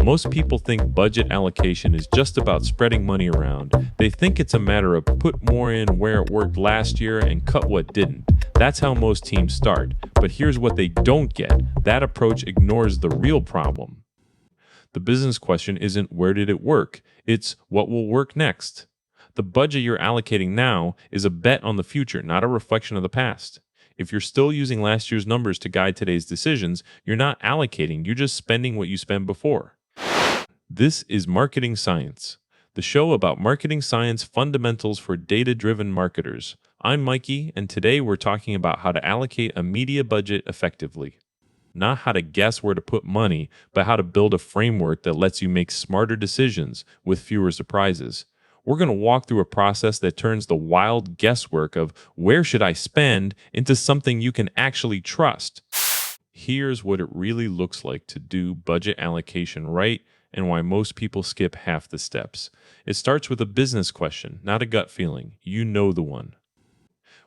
Most people think budget allocation is just about spreading money around. They think it's a matter of put more in where it worked last year and cut what didn't. That's how most teams start. But here's what they don't get. That approach ignores the real problem. The business question isn't where did it work? It's what will work next. The budget you're allocating now is a bet on the future, not a reflection of the past. If you're still using last year's numbers to guide today's decisions, you're not allocating, you're just spending what you spent before. This is Marketing Science, the show about marketing science fundamentals for data-driven marketers. I'm Mikey, and today we're talking about how to allocate a media budget effectively. Not how to guess where to put money, but how to build a framework that lets you make smarter decisions with fewer surprises. We're going to walk through a process that turns the wild guesswork of where should I spend into something you can actually trust. Here's what it really looks like to do budget allocation right and why most people skip half the steps. It starts with a business question, not a gut feeling. You know the one.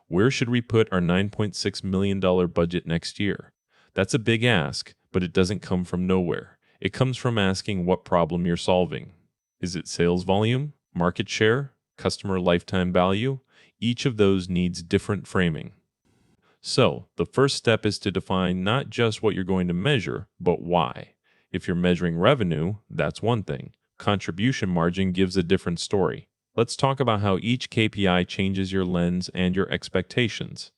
Where should we put our $9.6 million budget next year? That's a big ask, but it doesn't come from nowhere. It comes from asking what problem you're solving. Is it sales volume, market share, customer lifetime value? Each of those needs different framing. So, the first step is to define not just what you're going to measure, but why. If you're measuring revenue, that's one thing. Contribution margin gives a different story. Let's talk about how each KPI changes your lens and your expectations.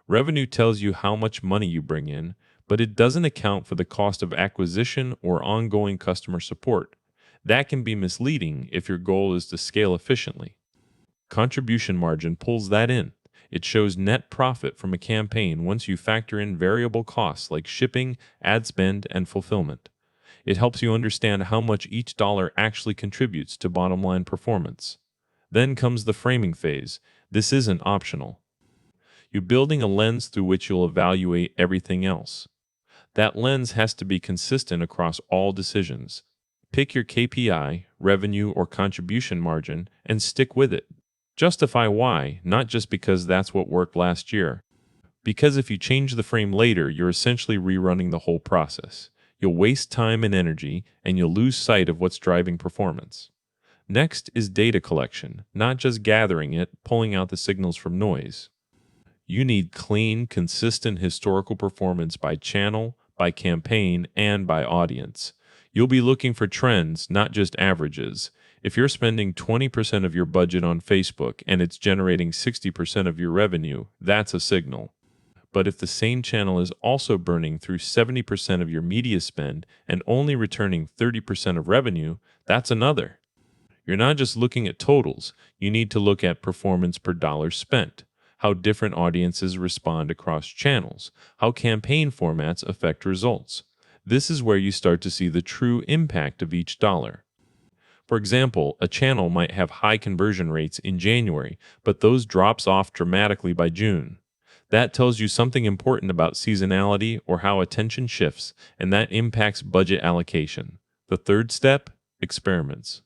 Revenue tells you how much money you bring in, but it doesn't account for the cost of acquisition or ongoing customer support. That can be misleading if your goal is to scale efficiently. Contribution margin pulls that in. It shows net profit from a campaign once you factor in variable costs like shipping, ad spend, and fulfillment. It helps you understand how much each dollar actually contributes to bottom line performance. Then comes the framing phase. This isn't optional. You're building a lens through which you'll evaluate everything else. That lens has to be consistent across all decisions. Pick your KPI, revenue, or contribution margin, and stick with it. Justify why, not just because that's what worked last year. Because if you change the frame later, you're essentially rerunning the whole process. You'll waste time and energy, and you'll lose sight of what's driving performance. Next is data collection, not just gathering it, pulling out the signals from noise. You need clean, consistent historical performance by channel, by campaign, and by audience. You'll be looking for trends, not just averages. If you're spending 20% of your budget on Facebook and it's generating 60% of your revenue, that's a signal. But if the same channel is also burning through 70% of your media spend and only returning 30% of revenue, that's another. You're not just looking at totals, you need to look at performance per dollar spent, how different audiences respond across channels, how campaign formats affect results. This is where you start to see the true impact of each dollar. For example, a channel might have high conversion rates in January, but those drops off dramatically by June. That tells you something important about seasonality or how attention shifts, and that impacts budget allocation. The third step, experiments.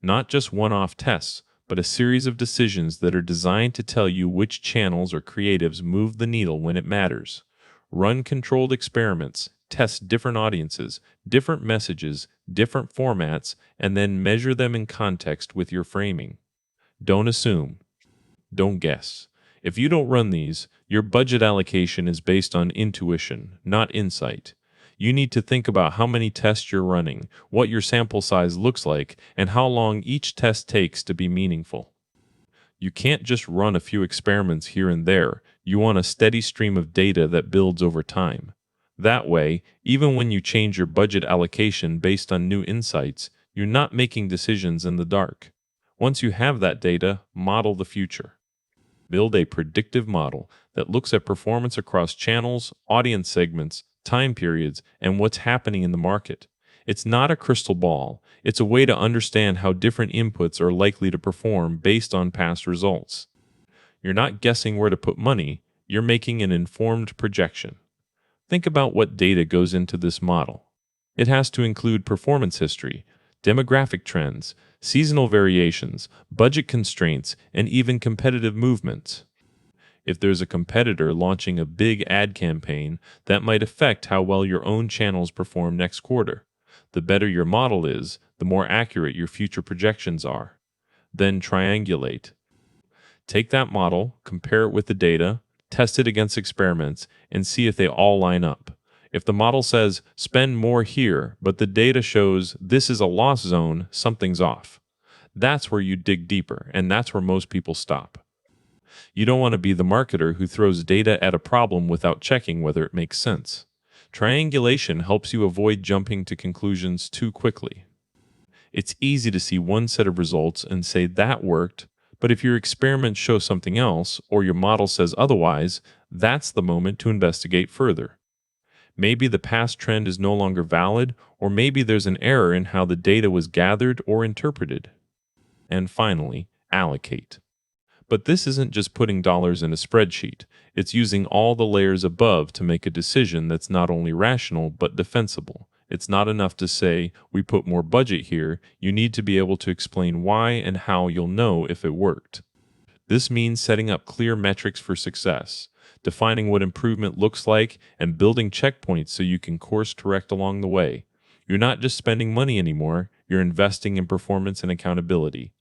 Not just one-off tests, but a series of decisions that are designed to tell you which channels or creatives move the needle when it matters. Run controlled experiments. Test different audiences, different messages, different formats, and then measure them in context with your framing. Don't assume. Don't guess. If you don't run these, your budget allocation is based on intuition, not insight. You need to think about how many tests you're running, what your sample size looks like, and how long each test takes to be meaningful. You can't just run a few experiments here and there. You want a steady stream of data that builds over time. That way, even when you change your budget allocation based on new insights, you're not making decisions in the dark. Once you have that data, model the future. Build a predictive model that looks at performance across channels, audience segments, time periods, and what's happening in the market. It's not a crystal ball. It's a way to understand how different inputs are likely to perform based on past results. You're not guessing where to put money, you're making an informed projection. Think about what data goes into this model. It has to include performance history, demographic trends, seasonal variations, budget constraints, and even competitive movements. If there's a competitor launching a big ad campaign, that might affect how well your own channels perform next quarter. The better your model is, the more accurate your future projections are. Then triangulate. Take that model, compare it with the data, test it against experiments, and see if they all line up. If the model says spend more here, but the data shows this is a loss zone, something's off. That's where you dig deeper, and that's where most people stop. You don't want to be the marketer who throws data at a problem without checking whether it makes sense. Triangulation helps you avoid jumping to conclusions too quickly. It's easy to see one set of results and say that worked, but if your experiments show something else or your model says otherwise, that's the moment to investigate further. Maybe the past trend is no longer valid, or maybe there's an error in how the data was gathered or interpreted. And finally, allocate. But this isn't just putting dollars in a spreadsheet. It's using all the layers above to make a decision that's not only rational but defensible. It's not enough to say, we put more budget here. You need to be able to explain why and how you'll know if it worked. This means setting up clear metrics for success, defining what improvement looks like, and building checkpoints so you can course correct along the way. You're not just spending money anymore, you're investing in performance and accountability.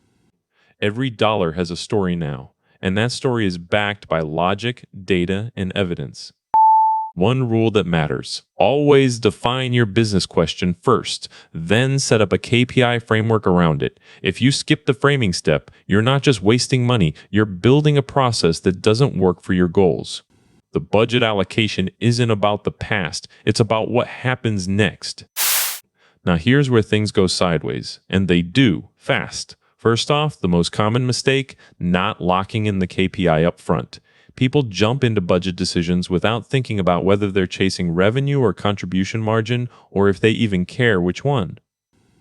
Every dollar has a story now, and that story is backed by logic, data, and evidence. One rule that matters: always define your business question first, then set up a KPI framework around it. If you skip the framing step, you're not just wasting money, you're building a process that doesn't work for your goals. The budget allocation isn't about the past, it's about what happens next. Now here's where things go sideways, and they do, fast. First off, the most common mistake: not locking in the KPI up front. People jump into budget decisions without thinking about whether they're chasing revenue or contribution margin, or if they even care which one.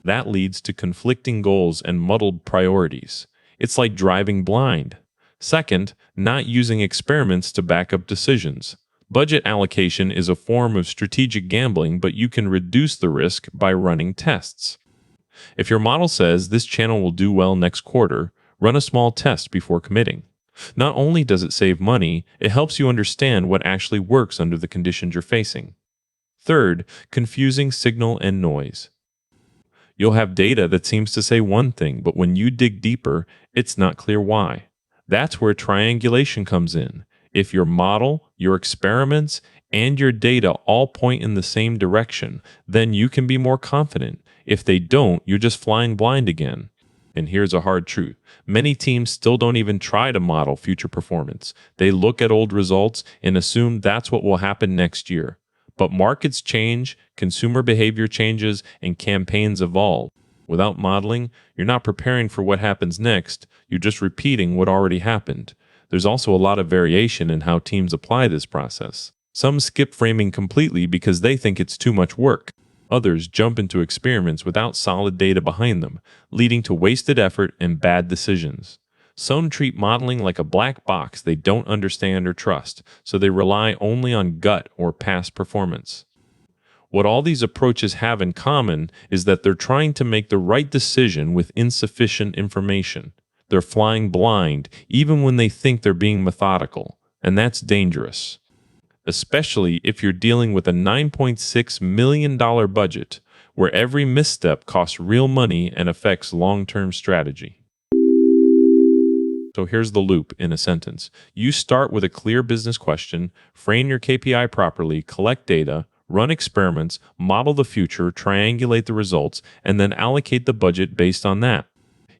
That leads to conflicting goals and muddled priorities. It's like driving blind. Second, not using experiments to back up decisions. Budget allocation is a form of strategic gambling, but you can reduce the risk by running tests. If your model says this channel will do well next quarter, run a small test before committing. Not only does it save money, it helps you understand what actually works under the conditions you're facing. Third, confusing signal and noise. You'll have data that seems to say one thing, but when you dig deeper, it's not clear why. That's where triangulation comes in. If your model, your experiments, and your data all point in the same direction, then you can be more confident. If they don't, you're just flying blind again. And here's a hard truth: many teams still don't even try to model future performance. They look at old results and assume that's what will happen next year. But markets change, consumer behavior changes, and campaigns evolve. Without modeling, you're not preparing for what happens next, you're just repeating what already happened. There's also a lot of variation in how teams apply this process. Some skip framing completely because they think it's too much work. Others jump into experiments without solid data behind them, leading to wasted effort and bad decisions. Some treat modeling like a black box they don't understand or trust, so they rely only on gut or past performance. What all these approaches have in common is that they're trying to make the right decision with insufficient information. They're flying blind, even when they think they're being methodical, and that's dangerous. Especially if you're dealing with a $9.6 million budget, where every misstep costs real money and affects long-term strategy. So here's the loop in a sentence. You start with a clear business question, frame your KPI properly, collect data, run experiments, model the future, triangulate the results, and then allocate the budget based on that.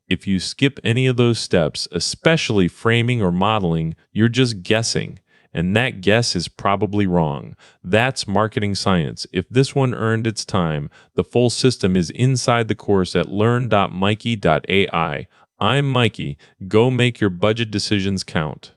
If you skip any of those steps, especially framing or modeling, you're just guessing. And that guess is probably wrong. That's marketing science. If this one earned its time, the full system is inside the course at learn.mikey.ai. I'm Mikey. Go make your budget decisions count.